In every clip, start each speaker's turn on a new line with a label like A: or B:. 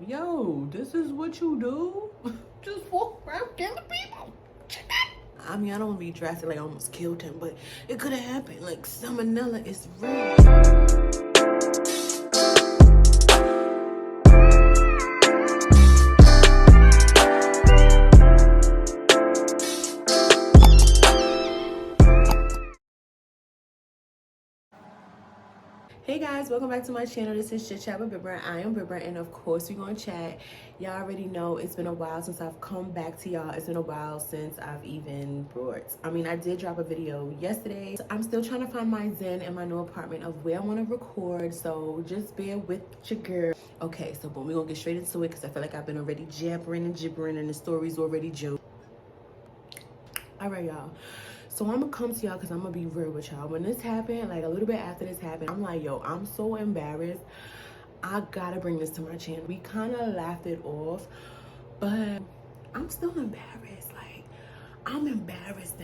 A: Yo, this is what you do? Just walk around killing people. I mean, I don't want to be drastic like I almost killed him, but it could have happened. Like, salmonella is real. Hey guys, welcome back to my channel. This is Chit with Brat. I am Brit, and of course we're gonna chat. Y'all already know it's been a while since I've come back to y'all. It's been a while since I've even I did drop a video yesterday. I'm still trying to find my zen in my new apartment of where I want to record, so just bear with your girl. Okay, so boom, we're gonna get straight into it because I feel like I've been already jabbering and gibbering and the story's already joke. All right, y'all. So I'm gonna come to y'all because I'm gonna be real with y'all. When this happened, like a little bit after this happened, I'm like, yo, I'm so embarrassed. I gotta bring this to my channel. We kind of laughed it off, but I'm still embarrassed. Like, I'm embarrassed.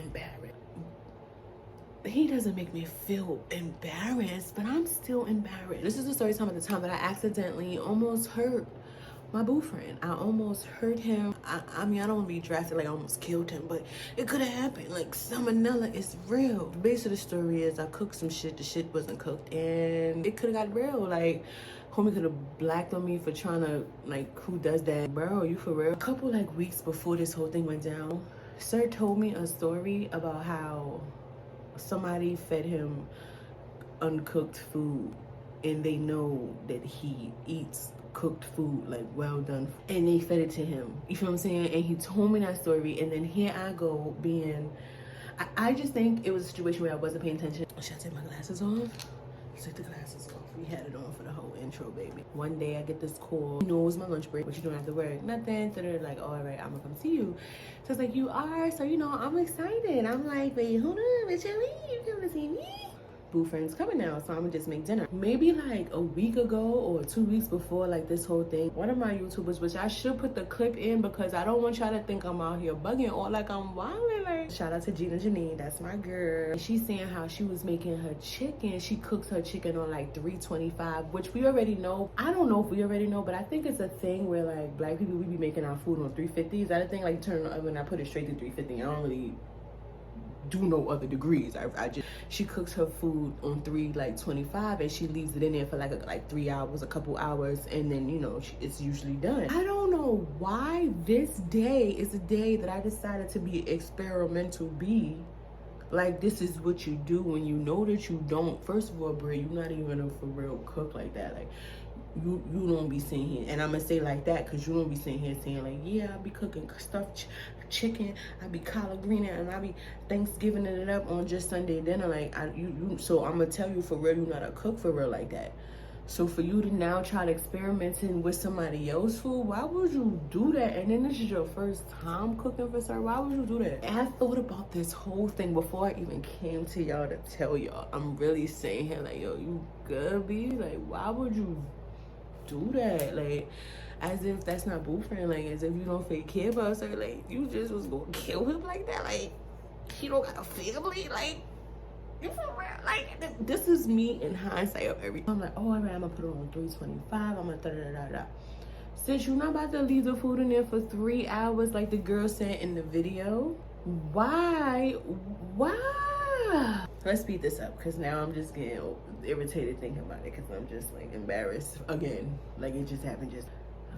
A: He doesn't make me feel embarrassed, but I'm still embarrassed. This is the story time at the time that I accidentally almost hurt my boyfriend. I almost hurt him. I mean, I don't want to be drastic like I almost killed him, but it could have happened. Like, salmonella is real. The base of the story is I cooked some shit, the shit wasn't cooked, and it could have got real. Like, homie could have blacked on me for trying to, like, who does that? Bro, you for real? A couple, like, weeks before this whole thing went down, sir told me a story about how somebody fed him uncooked food, and they know that he eats cooked food, like well done, and they fed it to him. You feel what I'm saying? And he told me that story, and then here I go being, I just think it was a situation where I wasn't paying attention. Should I take my glasses off? Let's take the glasses off. We had it on for the whole intro, baby. One day I get this call. You know, it was my lunch break, but you don't have to work nothing. So they're like, oh, all right, I'm gonna come see you. So it's like, you are? So, you know, I'm excited. I'm like, wait, hold on, bitch, you coming to see me? Boo friend's coming now, so I'm gonna just make dinner. Maybe like a week ago or 2 weeks before, like this whole thing, one of my YouTubers, which I should put the clip in because I don't want y'all to think I'm out here bugging or like I'm wilding. Like, shout out to Gina Janine, that's my girl. And she's saying how she was making her chicken. She cooks her chicken on like 325, which we already know. I don't know if we already know, but I think it's a thing where like black people, we be making our food on 350. Is that a thing? Like, turn on the oven, I put it straight to 350. I don't really do no other degrees. I just, she cooks her food on 325 and she leaves it in there for like 3 hours, a couple hours, and then, you know, it's usually done. I don't know why this day is a day that I decided to be experimental. Like, this is what you do when you know that you don't. First of all, Brit, you're not even a for real cook like that. Like, you don't be sitting here, and I'm gonna say like that because you don't be sitting here saying like, yeah, I be cooking stuffed chicken, I be collard greening, and I be Thanksgiving it up on just Sunday dinner. Like, so I'm gonna tell you for real, you're not a cook for real like that. So for you to now try to experimenting with somebody else's food, why would you do that? And then this is your first time cooking for sir. Why would you do that? And I thought about this whole thing before I even came to y'all to tell y'all. I'm really saying here like, yo, you good, B? Like, why would you do that? Like, as if that's not boyfriend. Like, as if you don't fake care about her. Like, you just was gonna kill him like that. Like, he don't got a family. Like, you for real? Like, this is me in hindsight of everything. I'm like, oh, all right, I'm gonna put it on 325. I'm gonna da-da-da-da-da. Since you're not about to leave the food in there for 3 hours like the girl said in the video, why? Let's speed this up because now I'm just getting irritated thinking about it because I'm just like embarrassed again. Like, it just happened. Just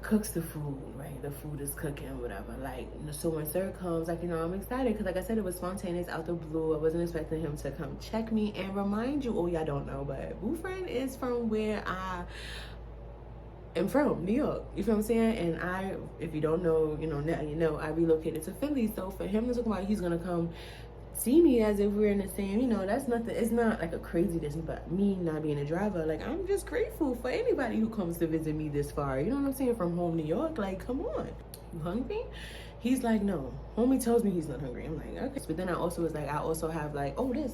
A: cooks the food, right? The food is cooking, whatever. Like, so when sir comes, like, you know, I'm excited because, like I said, it was spontaneous out the blue. I wasn't expecting him to come check me and remind you. Oh, y'all don't know, but boyfriend is from where I am from, New York. You feel what I'm saying? And if you don't know, you know, now you know, I relocated to Philly. So for him to talk about he's gonna come see me as if we're in the same, you know, that's nothing. It's not like a crazy distance, but me not being a driver, like, I'm just grateful for anybody who comes to visit me this far. You know what I'm saying? From home, New York. Like, come on, you hungry? He's like, no. Homie tells me he's not hungry. I'm like, okay. But then I also was like, I also have like, oh, this.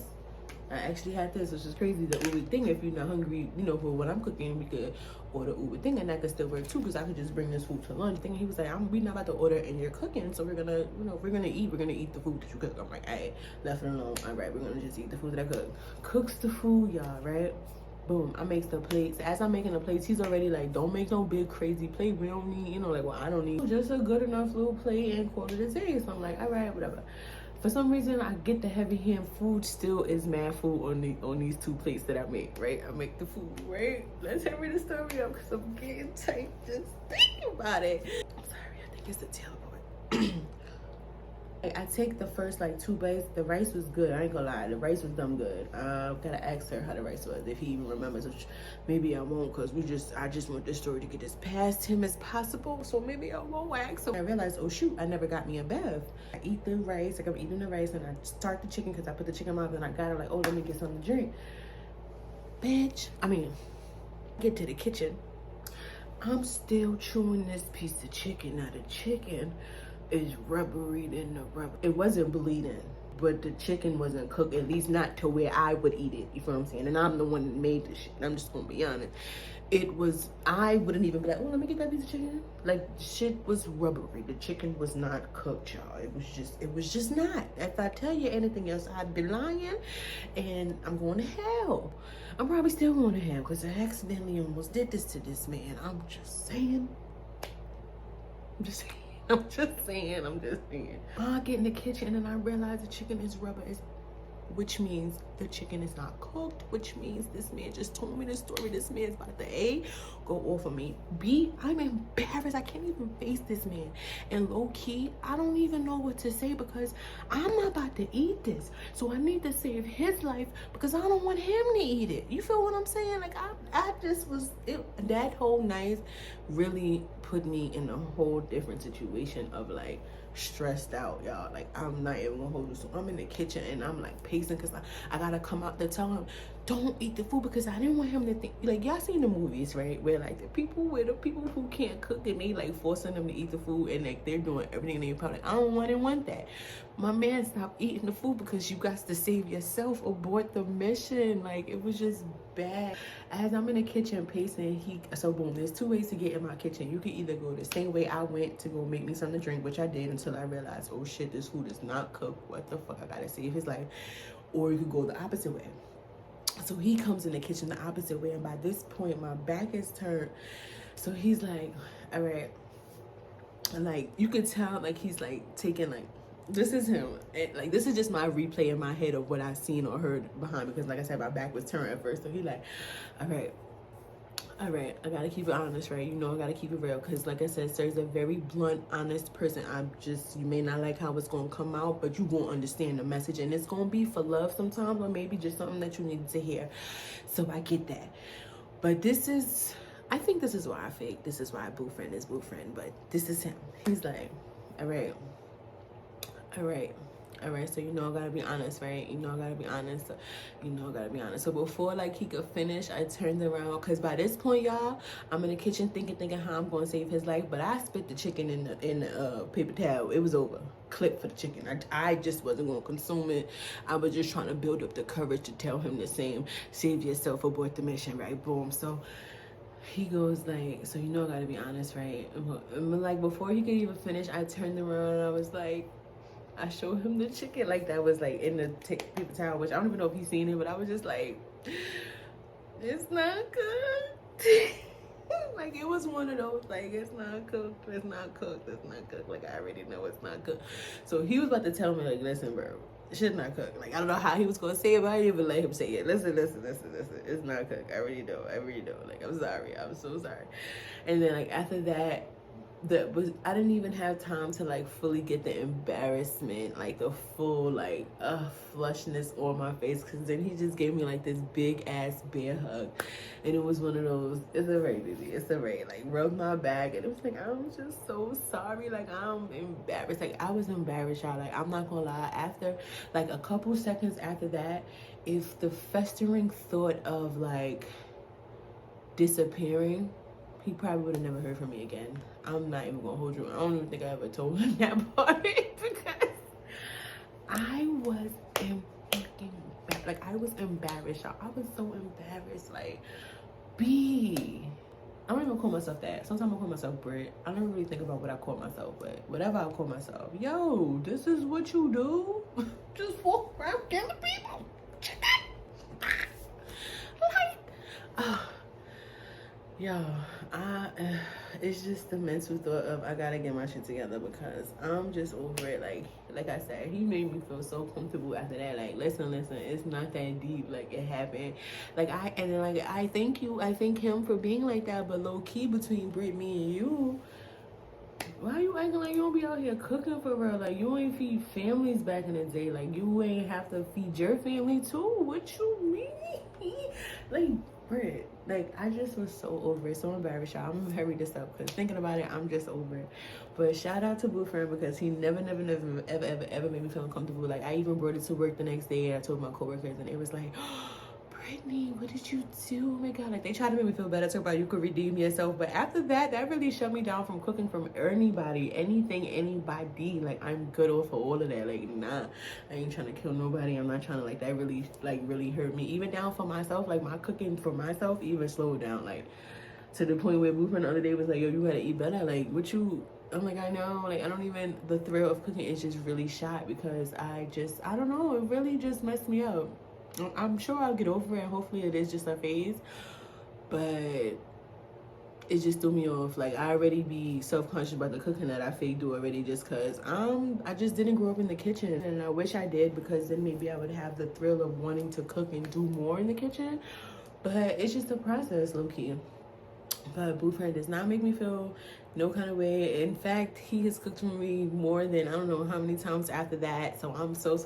A: I actually had this, which is crazy. The Uber thing, if you're not hungry, you know, for what I'm cooking, we could order Uber thing, and that could still work too, because I could just bring this food to lunch thing. He was like, we not about to order and you're cooking, so we're gonna, you know, we're gonna eat the food that you cook. I'm like, hey, left it alone. All right, we're gonna just eat the food that I cook. Cooks the food, y'all, right? Boom, I make the plates. As I'm making the plates, he's already like, don't make no big crazy plate. We don't need, you know, like, well, I don't need just a good enough little plate and call it a day. So I'm like, all right, whatever. For some reason, I get the heavy hand. Food still is mad food on these 2 plates that I make, right? I make the food, right? Let's hurry the story up because I'm getting tight just thinking about it. I'm sorry, I think it's the teleport. I take the first like 2 bites. The rice was good. I ain't gonna lie. The rice was dumb good. Gotta ask her how the rice was, if he even remembers, which maybe I won't, because I just want this story to get as past him as possible. So maybe I won't ask. So I realized, oh shoot, I never got me a bev. I eat the rice, like I'm eating the rice, and I start the chicken because I put the chicken in my mouth and I got it like, oh, let me get something to drink. Bitch, get to the kitchen. I'm still chewing this piece of chicken. Now the chicken is rubbery in the rubber. It wasn't bleeding, but the chicken wasn't cooked, at least not to where I would eat it. You feel what I'm saying? And I'm the one that made this shit. I'm just gonna be honest. I wouldn't even be like, oh, let me get that piece of chicken. Like, shit was rubbery. The chicken was not cooked, y'all. It was just not. If I tell you anything else, I'd be lying, and I'm going to hell. I'm probably still going to hell because I accidentally almost did this to this man. I'm just saying. I get in the kitchen and I realize the chicken is rubber, which means the chicken is not cooked, which means this man just told me the story. This man's about to A, go off of me. B, I'm embarrassed. I can't even face this man. And low key, I don't even know what to say because I'm not about to eat this. So I need to save his life because I don't want him to eat it. You feel what I'm saying? Like I just was, that whole night really put me in a whole different situation of like stressed out, y'all. Like, I'm not even gonna hold you. So I'm in the kitchen and I'm like pacing because I gotta come out to tell him, don't eat the food, because I didn't want him to think, like, y'all seen the movies, right, where like the people who can't cook and they like forcing them to eat the food and like they're doing everything they probably. I don't want that. My man stopped eating the food because you got to save yourself, abort the mission. Like, it was just bad. As I'm in the kitchen pacing, so boom, there's 2 ways to get in my kitchen. You can either go the same way I went to go make me something to drink, which I did until I realized, oh shit, this food is not cooked. What the fuck? I gotta save his life. Or you could go the opposite way. So he comes in the kitchen the opposite way, and by this point my back is turned. So he's like, all right. And like, you could tell like he's like taking like, this is him. And like, this is just my replay in my head of what I seen or heard behind me, because like I said, my back was turned at first. So he like, all right, I gotta keep it honest, right? You know, I gotta keep it real, because like I said, sir's a very blunt, honest person. You may not like how it's gonna come out, but you gonna understand the message, and it's gonna be for love sometimes, or maybe just something that you needed to hear. So I get that. But I think this is why I fake. This is why boo friend is boo friend, but this is him. He's like, all right, so you know I gotta be honest, right? You know I gotta be honest. So before like he could finish, I turned around, because by this point, y'all, I'm in the kitchen thinking how I'm gonna save his life, but I spit the chicken in the paper towel. It was over. Clip for the chicken. I just wasn't gonna consume it. I was just trying to build up the courage to tell him the same. Save yourself, abort the mission, right? Boom. So he goes like, so you know I gotta be honest, right? And like, before he could even finish, I turned around and I was like, I showed him the chicken, like that was like in the paper towel, which I don't even know if he's seen it, but I was just like, it's not good. Like, it was one of those, like, it's not cooked. Like, I already know it's not cooked. So he was about to tell me, like, listen, bro, shit not cooked. Like, I don't know how he was gonna say it, but I didn't even let him say it. Listen, it's not cooked. I already know. Like, I'm sorry. I'm so sorry. And then like after that, I didn't even have time to like fully get the embarrassment, like the full like flushness on my face, because then he just gave me like this big ass bear hug, and it was one of those, it's alright baby, it's alright, like rubbed my back, and it was like, I'm just so sorry, like I'm embarrassed. Like, I was embarrassed, y'all. Like, I'm not gonna lie, after like a couple seconds after that, if the festering thought of like disappearing, he probably would have never heard from me again. I'm not even gonna hold you. I don't even think I ever told him that part, because I was I was embarrassed, y'all. I was so embarrassed. Like, I don't even call myself that. Sometimes I call myself Brit. I don't really think about what I call myself, but whatever I call myself. Yo, this is what you do? Just walk around killing people? Like, Yo, it's just the mental thought of I gotta get my shit together because I'm just over it. Like I said, he made me feel so comfortable after that. Like, listen, it's not that deep. Like, it happened. I thank you. I thank him for being like that. But low key between Brit, me, and you, why you acting like you don't be out here cooking for real? Like, you ain't feed families back in the day. Like, you ain't have to feed your family too. What you mean? Like, Brit, like, I just was so over it. So embarrassed, y'all. I'm gonna hurry this up because thinking about it, I'm just over it. But shout out to Boo Friend because he never ever made me feel uncomfortable. Like, I even brought it to work the next day and I told my coworkers and it was like, Brittany, what did you do? Oh my God, like, they tried to make me feel better, talk about you could redeem yourself. But after that, that really shut me down from cooking from anybody, anything, anybody. Like, I'm good off of all of that. Like, nah, I ain't trying to kill nobody. I'm not trying to, like, that really hurt me. Even down for myself, like, my cooking for myself even slowed down. Like, to the point where Blueprint the other day was like, yo, you gotta eat better. Like, what you, I'm like, I know. Like, I don't even, the thrill of cooking is just really shot because I don't know, it really just messed me up. I'm sure I'll get over it and hopefully it is just a phase, but it just threw me off. Like, I already be self-conscious about the cooking that I fake do already just because I just didn't grow up in the kitchen, and I wish I did because then maybe I would have the thrill of wanting to cook and do more in the kitchen, but it's just a process, low-key. But Boo Friend does not make me feel no kind of way. In fact, he has cooked for me more than I don't know how many times after that. So I'm so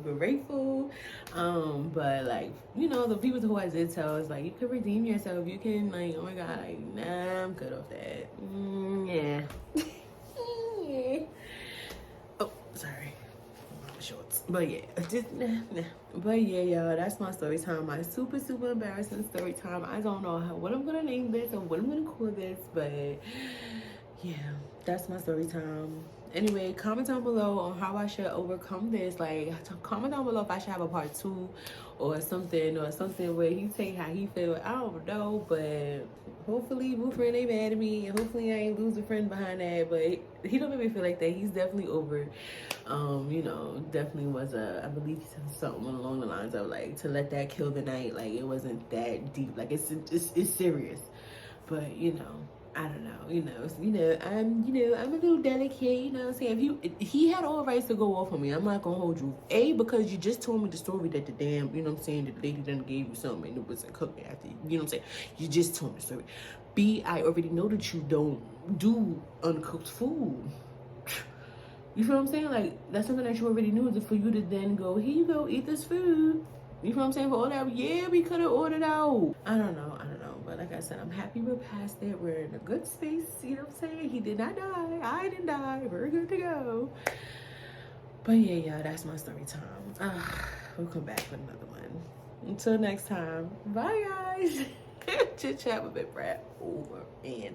A: grateful. But like, you know, the people who I did tell is like, you can redeem yourself. You can, like, oh my God, like, nah, I'm good off that. Yeah. Yeah. Oh, sorry. Shorts. But yeah, just nah. But yeah, y'all, that's my story time. My super embarrassing story time. I don't know what I'm gonna name this or what I'm gonna call this, but yeah, that's my story time. Anyway, comment down below on how I should overcome this. Like, comment down below if I should have a part 2 or something where he say how he feel. I don't know, but hopefully Boo Friend ain't mad at me, and hopefully I ain't lose a friend behind that. But he don't make me feel like that. He's definitely over. You know, definitely was I believe he said something along the lines of like to let that kill the night. Like, it wasn't that deep. Like, it's serious. But you know, I don't know, I'm a little delicate, you know what I'm saying? If he had all rights to go off on me, I'm not gonna hold you. A, because you just told me the story that the damn, you know what I'm saying, the lady done gave you something and it wasn't cooking after you know what I'm saying? You just told me the story. B, I already know that you don't do uncooked food. You feel what I'm saying? Like, that's something that you already knew, for you to then go, here you go, eat this food. You feel what I'm saying? For all that, yeah, we could have ordered out. I don't know. But like I said, I'm happy we're past it. We're in a good space. You know what I'm saying? He did not die. I didn't die. We're good to go. But yeah, y'all, that's my story time. We'll come back with another one. Until next time. Bye, guys. Chit chat with Brat over and